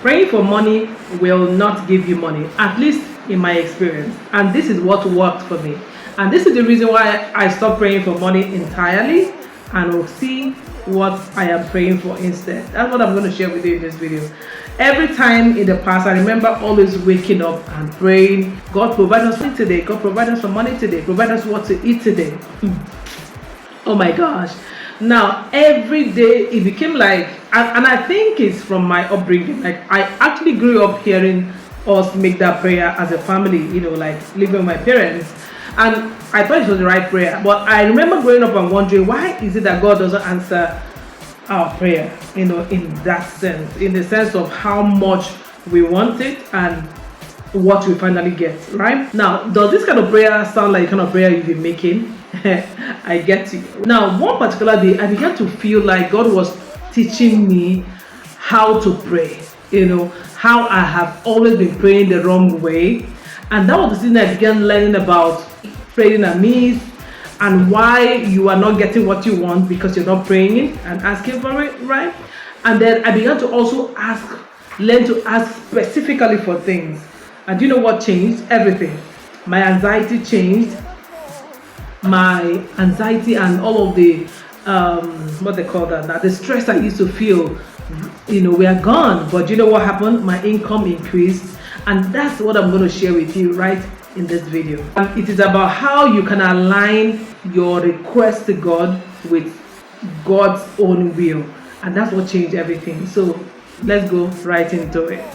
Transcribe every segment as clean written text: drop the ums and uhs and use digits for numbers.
Praying for money will not give you money, at least in my experience. And this is what worked for me. And this is the reason why I stopped praying for money entirely, and we'll see what I am praying for instead. That's what I'm going to share with you in this video. Every time in the past, I remember always waking up and praying, God provide us food today, God provide us some money today, provide us what to eat today. Oh my gosh. Now every day it became like, and I think it's from my upbringing, like I actually grew up hearing us make that prayer as a family, you know, like living with my parents, and I thought it was the right prayer. But I remember growing up and wondering, why is it that God doesn't answer our prayer, you know, in that sense, in the sense of how much we want it and what we finally get, right? Now, does this kind of prayer sound like the kind of prayer you've been making? I get you. Now, one particular day, I began to feel like God was teaching me how to pray, you know, how I have always been praying the wrong way. And that was the thing I began learning about praying amiss, and why you are not getting what you want because you're not praying it and asking for it, right? And then I began to also learn to ask specifically for things. And do you know what changed? Everything. My anxiety changed. My anxiety and all of the what they call that, the stress I used to feel, you know, we are gone. But you know what happened? My income increased, and that's what I'm going to share with you right in this video. And it is about how you can align your request to God with God's own will, and that's what changed everything. So let's go right into it.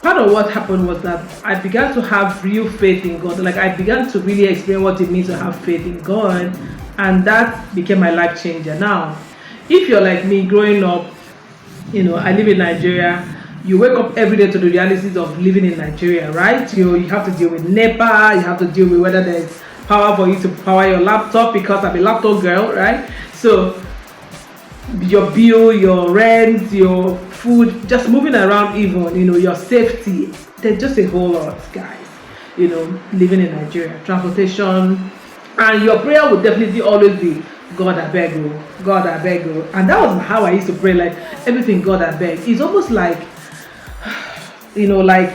Part of what happened was that I began to have real faith in God. Like I began to really experience what it means to have faith in God, and that became my life changer. Now, if you're like me growing up, you know, I live in Nigeria. You wake up every day to the realities of living in Nigeria, right? You have to deal with NEPA, you have to deal with whether there's power for you to power your laptop, because I'm a laptop girl, right? So your bill, your rent, your food, just moving around, even, you know, your safety. There's just a whole lot, guys, you know, living in Nigeria. Transportation, and your prayer would definitely always be, God, I beg you, God, I beg you. And that was how I used to pray, like everything, God, I beg. It's almost like, you know, like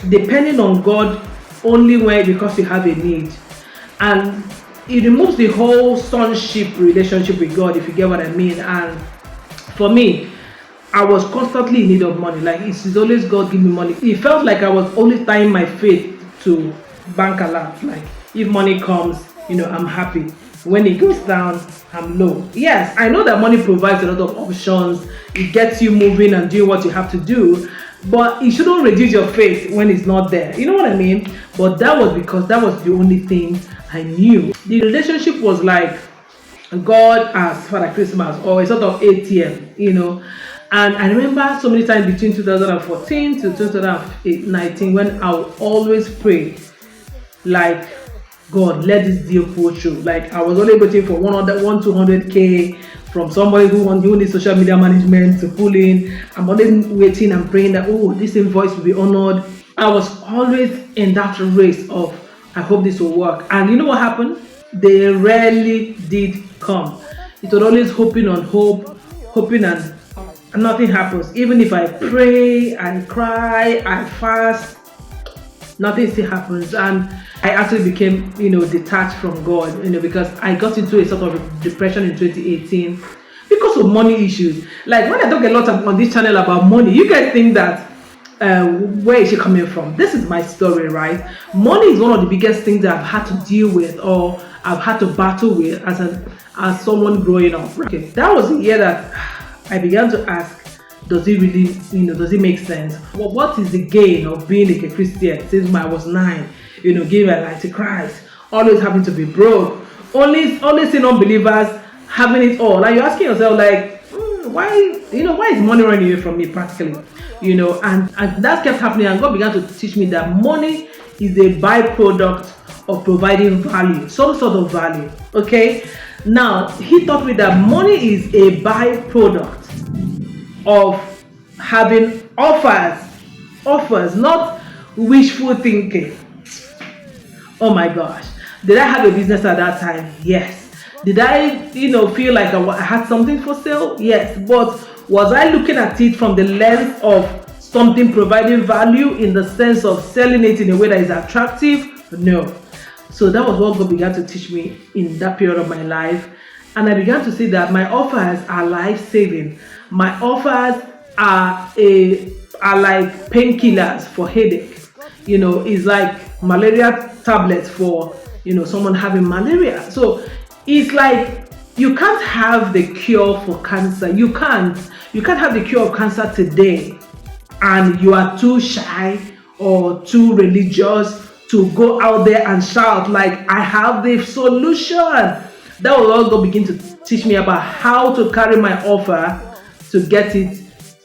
depending on God only when, because you have a need. And it removes the whole sonship relationship with God, if you get what I mean. And for me, I was constantly in need of money. Like it's always God give me money. It felt like I was always tying my faith to bank alert. Like if money comes, you know, I'm happy. When it goes down, I'm low. Yes, I know that money provides a lot of options. It gets you moving and doing what you have to do. But it shouldn't reduce your faith when it's not there. You know what I mean? But that was because that was the only thing I knew. The relationship was like God as Father Christmas, or a sort of ATM, you know. And I remember so many times between 2014 to 2019 when I would always pray, like, God, let this deal pull through. Like I was only waiting for 200K from somebody who needs social media management to pull in. I'm always waiting and praying that, oh, this invoice will be honored. I was always in that race of, I hope this will work. And you know what happened? They rarely did come. It was always hoping on hope, hoping, and nothing happens. Even if I pray, I cry, I fast, nothing still happens. And I actually became, you know, detached from God, you know, because I got into a sort of depression in 2018 because of money issues. Like when I talk a lot on this channel about money, you guys think that where is she coming from? This is my story, right? Money is one of the biggest things that I've had to deal with, or I've had to battle with as someone growing up. Okay, that was the year that I began to ask, does it really, you know, does it make sense? Well, what is the gain of being a Christian since I was 9? You know, giving my life to Christ, always having to be broke, only seeing unbelievers having it all. Like you're asking yourself, like, why is money running away from me practically? You know, and that kept happening, and God began to teach me that money is a byproduct of providing value, some sort of value. Okay, now He taught me that money is a byproduct of having offers, not wishful thinking. Oh my gosh, did I have a business at that time? Yes. Did I, feel like I had something for sale? Yes. But was I looking at it from the lens of something providing value, in the sense of selling it in a way that is attractive? No. So that was what God began to teach me in that period of my life. And I began to see that my offers are life-saving. My offers are like painkillers for headache. It's like malaria tablets for, someone having malaria. So it's like you can't have the cure for cancer. You can't have the cure of cancer today, and you are too shy or too religious to go out there and shout like, I have the solution. That will all God begin to teach me about how to carry my offer to get it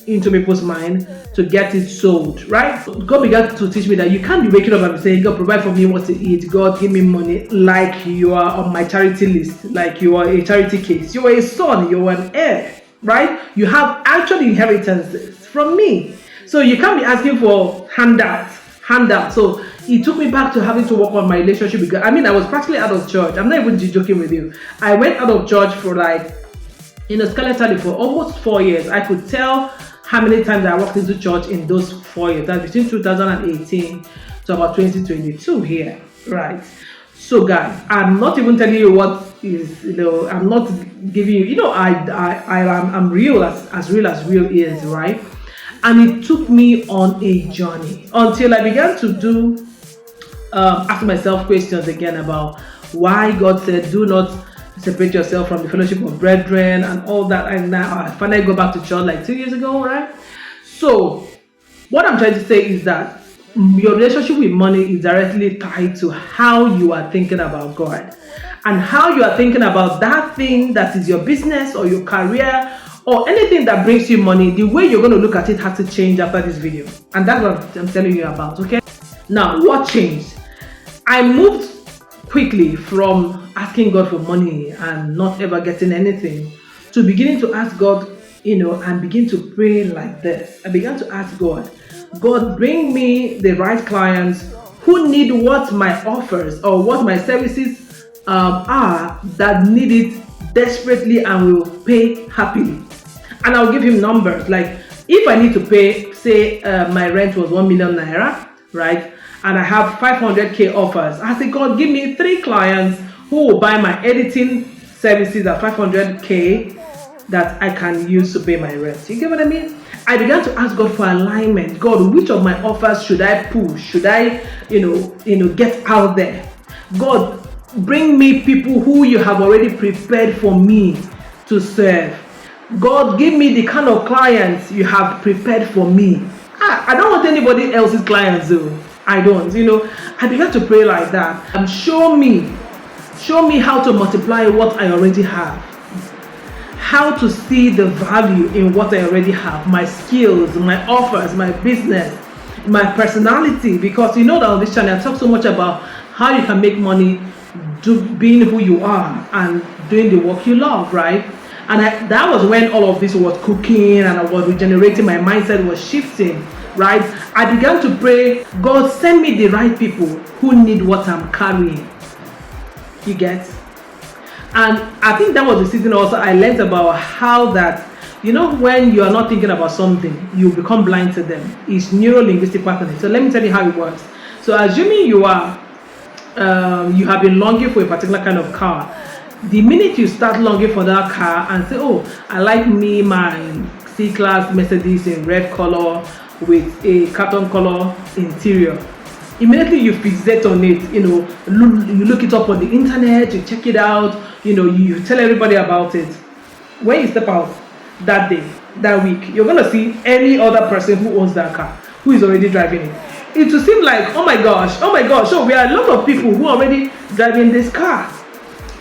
into people's mind, to get it sold, right? God began to teach me that you can't be waking up and saying, God, provide for me what to eat, God, give me money, like you are on my charity list, like you are a charity case. You are a son, you are an heir, right? You have actual inheritances from me. So you can't be asking for handouts. So it took me back to having to work on my relationship with God. I was practically out of church. I'm not even joking with you. I went out of church for skeletally for almost 4 years. I could tell how many times I walked into church in those 4 years. That's between 2018 to about 2022 here, right? So guys, I'm not even telling you what is, I'm not giving you, I'm real as real is, right? And it took me on a journey until I began to ask myself questions again about why God said, do not separate yourself from the fellowship of brethren and all that. And now I finally go back to church like 2 years ago, right? So what I'm trying to say is that your relationship with money is directly tied to how you are thinking about God, and how you are thinking about that thing that is your business or your career or anything that brings you money. The way you're going to look at it has to change after this video. And that's what I'm telling you about, okay? Now, what changed? I moved quickly from asking God for money and not ever getting anything to beginning to ask God, and begin to pray like this. I began to ask God, bring me the right clients who need what my offers or what my services are, that need it desperately and will pay happily. And I'll give him numbers. Like, if I need to pay, say my rent was 1 million naira, right? And I have 500k offers. I say, God, give me 3 clients who will buy my editing services at 500k that I can use to pay my rent. You get what I mean? I began to ask God for alignment. God, which of my offers should I push? Should I, get out there? God, bring me people who you have already prepared for me to serve. God, give me the kind of clients you have prepared for me. I don't want anybody else's clients though. I don't, I began to pray like that. And show me how to multiply what I already have. How to see the value in what I already have. My skills, my offers, my business, my personality. Because that on this channel I talk so much about how you can make money being who you are and doing the work you love, right? And that was when all of this was cooking and I was regenerating, my mindset was shifting, right? I began to pray, God, send me the right people who need what I'm carrying. You get? And I think that was the season also I learned about how that, when you are not thinking about something, you become blind to them. It's neuro-linguistic patterning. So let me tell you how it works. So assuming you have been longing for a particular kind of car, the minute you start longing for that car and say, oh, I like my C-Class Mercedes in red color with a carton color interior, immediately you fixate on it. You look it up on the internet, you check it out, you tell everybody about it. When you step out that day, that week, you're going to see any other person who owns that car, who is already driving it. It will seem like, oh my gosh, so we are a lot of people who are already driving this car.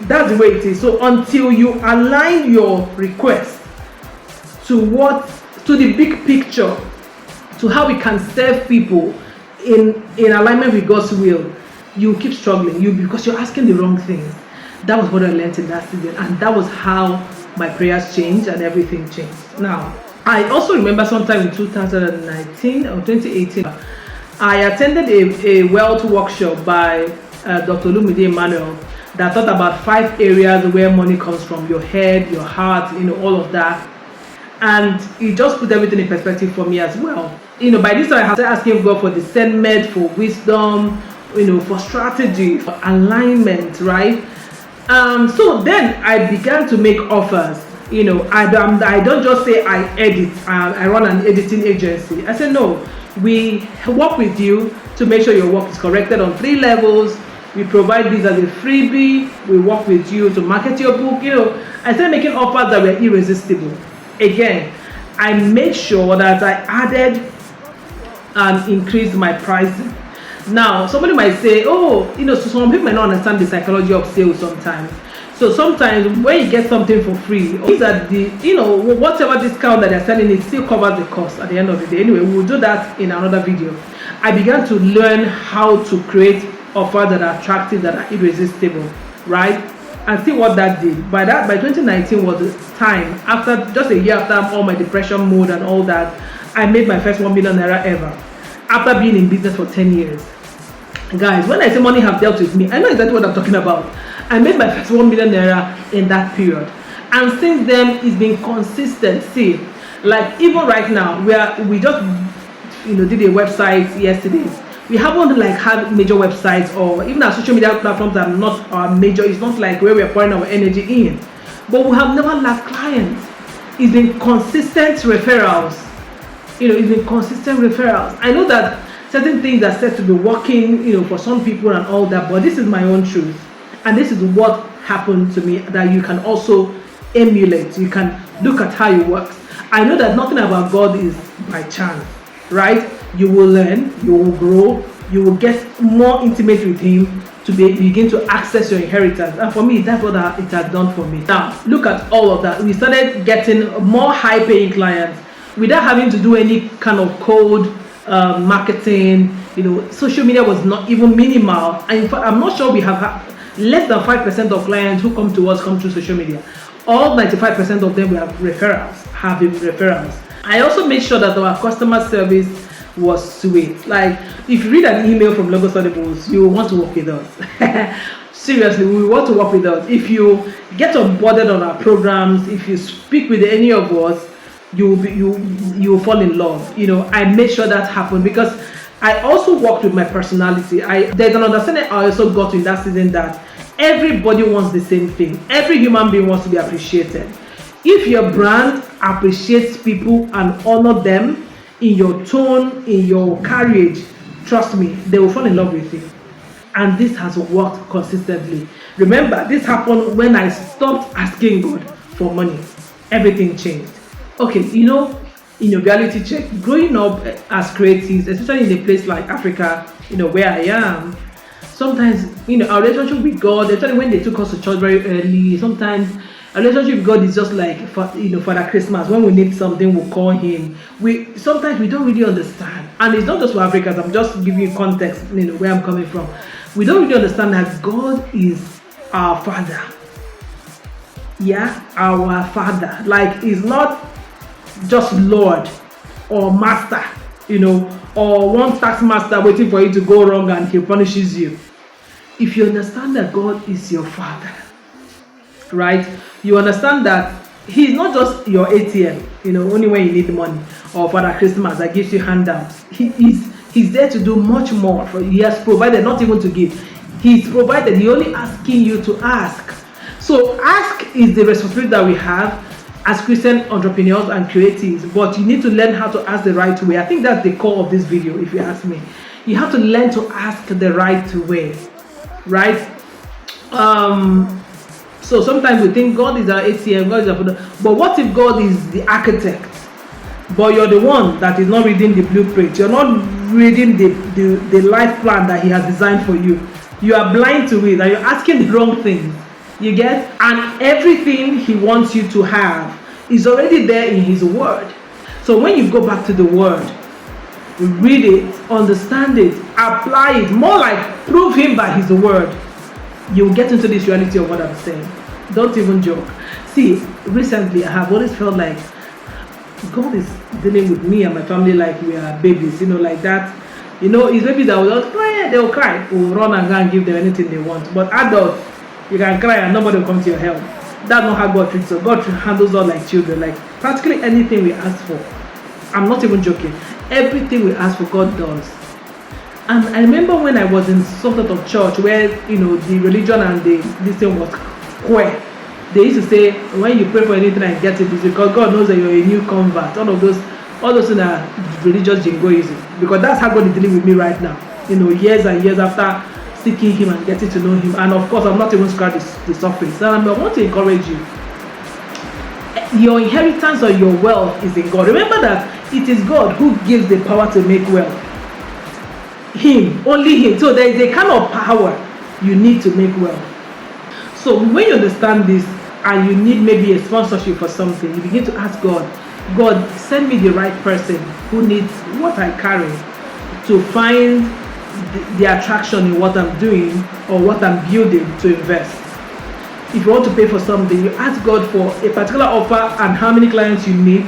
That's the way it is. So until you align your request to the big picture, to how we can serve people in alignment with God's will, you keep struggling. Because you're asking the wrong things. That was what I learned in that season, and that was how my prayers changed and everything changed. Now, I also remember sometime in 2019 or 2018, I attended a wealth workshop by Dr. Lumide Emmanuel that thought about 5 areas where money comes from: your head, your heart, all of that. And it just put everything in perspective for me as well. By this time I started asking God for discernment, for wisdom, for strategy, for alignment, right? So then I began to make offers. I don't just say I edit. I run an editing agency. I said, no, we work with you to make sure your work is corrected on 3 levels. We provide this as a freebie. We work with you to market your book. I started making offers that were irresistible. Again, I made sure that I added and increased my pricing. Now, somebody might say, so some people might not understand the psychology of sales sometimes. So sometimes when you get something for free, is that whatever discount that they're selling, it still covers the cost at the end of the day. Anyway, we'll do that in another video. I began to learn how to create offers that are attractive, that are irresistible, right? And see what that did. By 2019 was the time, after just a year after all my depression mode and all that, I made my first 1 million naira ever, after being in business for 10 years. Guys, when I say money have dealt with me, I know exactly what I'm talking about. I made my first 1 million naira in that period, and since then it's been consistent. See, like even right now, we just did a website yesterday. We haven't had major websites, or even our social media platforms are not our major. It's not like where we're pouring our energy in, but we have never lacked clients. It's been consistent referrals. It's been consistent referrals. I know that certain things are said to be working, for some people and all that, but this is my own truth, and this is what happened to me that you can also emulate. You can look at how it works. I know that nothing about God is by chance, right? You will learn, you will grow, you will get more intimate with Him to begin to access your inheritance. And for me, that's what it has done for me. Now, look at all of that. We started getting more high-paying clients without having to do any kind of cold marketing. Social media was not even minimal. And in fact, I'm not sure we have less than 5% of clients who come to us come through social media. All 95% of them have been referrals. I also made sure that our customer service was sweet. Like, if you read an email from Logos Audibles, you will want to work with us. Seriously, we want to work with us. If you get onboarded on our programs, if you speak with any of us, you will fall in love. I made sure that happened because I also worked with my personality. There's an understanding I also got in that season that everybody wants the same thing. Every human being wants to be appreciated. If your brand appreciates people and honor them in your tone, in your carriage, trust me, they will fall in love with you. And this has worked consistently. Remember, this happened when I stopped asking God for money. Everything changed. Okay, in your reality check, growing up as creatives, especially in a place like Africa, where I am, sometimes, our relationship with God, especially when they took us to church very early, sometimes our relationship with God is just like, Father Christmas. When we need something, we'll call Him. Sometimes we don't really understand. And it's not just for Africans. I'm just giving you context, where I'm coming from. We don't really understand that God is our Father. Yeah, our Father. Like, He's not just Lord or Master, or one tax master waiting for you to go wrong and He punishes you. If you understand that God is your Father, right, you understand that He's not just your ATM, only when you need money, or Father Christmas that gives you handouts. He's there to do much more for you. He has provided, not even to give. He's provided. He's only asking you to ask. So ask is the responsibility that we have as Christian entrepreneurs and creatives, but you need to learn how to ask the right way. I think that's the core of this video, if you ask me. You have to learn to ask the right way, right? So sometimes we think God is our ATM, God is our, but what if God is the architect, but you're the one that is not reading the blueprint, you're not reading the life plan that He has designed for you. You are blind to it and you're asking the wrong things. You get? And everything He wants you to have is already there in His word. So when you go back to the word, read it, understand it, apply it, more like prove Him by His word, you'll get into this reality of what I'm saying. Don't even joke. See, recently I have always felt like God is dealing with me and my family like we are babies, like that. It's babies that will just cry, they'll cry. We'll run and go and give them anything they want. But adults, You can cry and nobody will come to your help. That's not how God treats us. God handles us like children. Like practically anything we ask for. I'm not even joking. Everything we ask for, God does. And I remember when I was in some sort of church where, the religion and this thing was square. They used to say, when you pray for anything and get it, it's because God knows that you're a new convert. All those things are religious jingoism. Because that's how God is dealing with me right now. Years and years after seeking Him and getting to know Him. And of course, I'm not even scratching the surface. And I want to encourage you. Your inheritance or your wealth is in God. Remember that it is God who gives the power to make wealth. Him, only Him. So there is a kind of power you need to make wealth. So when you understand this and you need maybe a sponsorship for something, you begin to ask God, send me the right person who needs what I carry to find the attraction in what I'm doing or what I'm building to invest. If you want to pay for something, you ask God for a particular offer and how many clients you need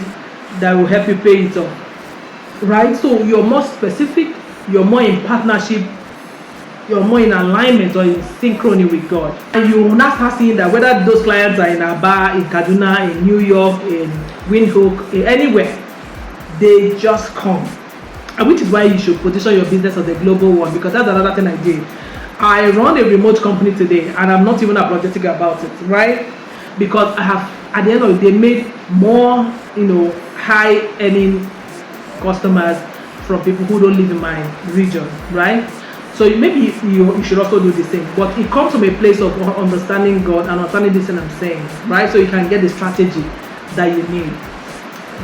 that will help you pay it off. Right? So you're more specific, you're more in partnership, you're more in alignment or in synchrony with God. And you will not start seeing that whether those clients are in Aba, in Kaduna, in New York, in Windhoek, anywhere, they just come. And which is why you should position your business as a global one, because that's another thing I did. I run a remote company today and I'm not even apologetic about it, right? Because I have, at the end of the day, made more, high earning customers from people who don't live in my region, right? So maybe you should also do the same. But it comes from a place of understanding God and understanding this thing I'm saying, right? So you can get the strategy that you need.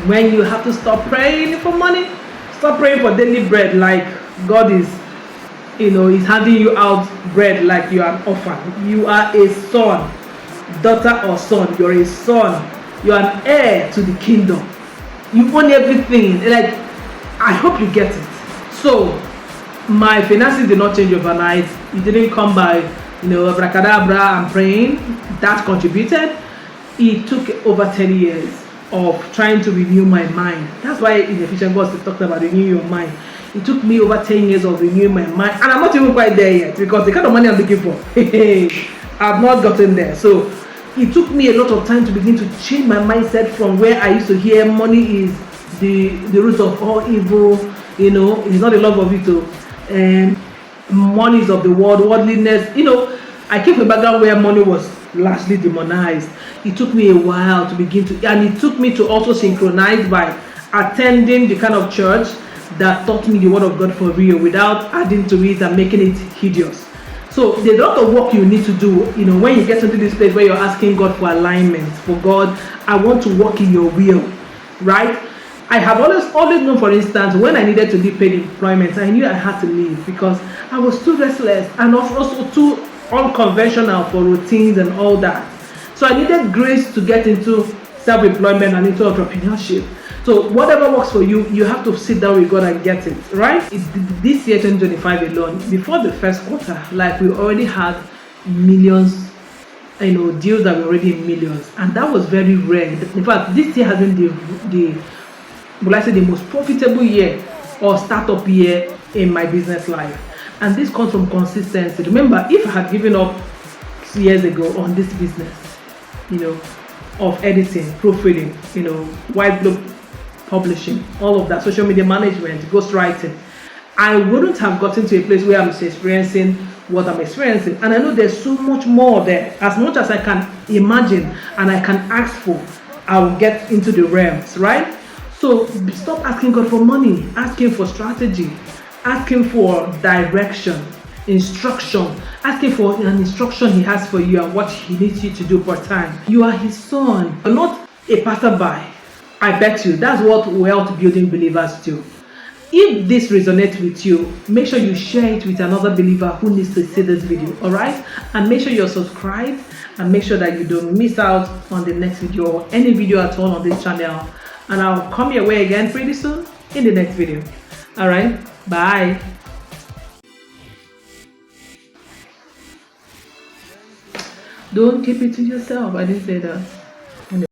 When you have to stop praying for money, stop praying for daily bread like God is, is handing you out bread like you are an orphan. You are a son, daughter or son. You're a son. You're an heir to the kingdom. You own everything. Like, I hope you get it. So, my finances did not change overnight. It didn't come by, abracadabra and praying. That contributed. It took over 10 years of trying to renew my mind. That's why in Ephesians God talked about renewing your mind. It took me over 10 years of renewing my mind, and I'm not even quite there yet because the kind of money I'm looking for, I've not gotten there. So it took me a lot of time to begin to change my mindset from where I used to hear money is the root of all evil. It's not the love of it, and money is of the world, worldliness. I came from a background where money was largely demonized. It took me a while to begin to, and it took me to also synchronize by attending the kind of church that taught me the word of God for real without adding to it and making it hideous. So there's a lot of work you need to do, when you get into this place where you're asking God for alignment, for God, I want to walk in your will, right? I have always known, for instance, when I needed to leave paid employment, I knew I had to leave because I was too restless and also too unconventional for routines and all that. So I needed grace to get into self-employment and into entrepreneurship. So whatever works for you, you have to sit down with God and get it, right? This year, 2025 alone, before the first quarter, like we already had millions, deals that were already in millions. And that was very rare. In fact, this year has been the most profitable year or startup year in my business life. And this comes from consistency. Remember, if I had given up years ago on this business, of editing, proofreading, white book publishing, all of that, social media management, ghostwriting, I wouldn't have gotten to a place where I'm experiencing what I'm experiencing. And I know there's so much more there. As much as I can imagine and I can ask for, I will get into the realms, right? So stop asking God for money, asking for strategy, asking for direction, instruction, asking for an instruction He has for you and what He needs you to do per time. You are His son. You're not a passerby. I bet you that's what wealth building believers do. If this resonates with you, make sure you share it with another believer who needs to see this video, alright? And make sure you're subscribed and make sure that you don't miss out on the next video or any video at all on this channel. And I'll come your way again pretty soon in the next video. Alright, bye. Don't keep it to yourself. I didn't say that.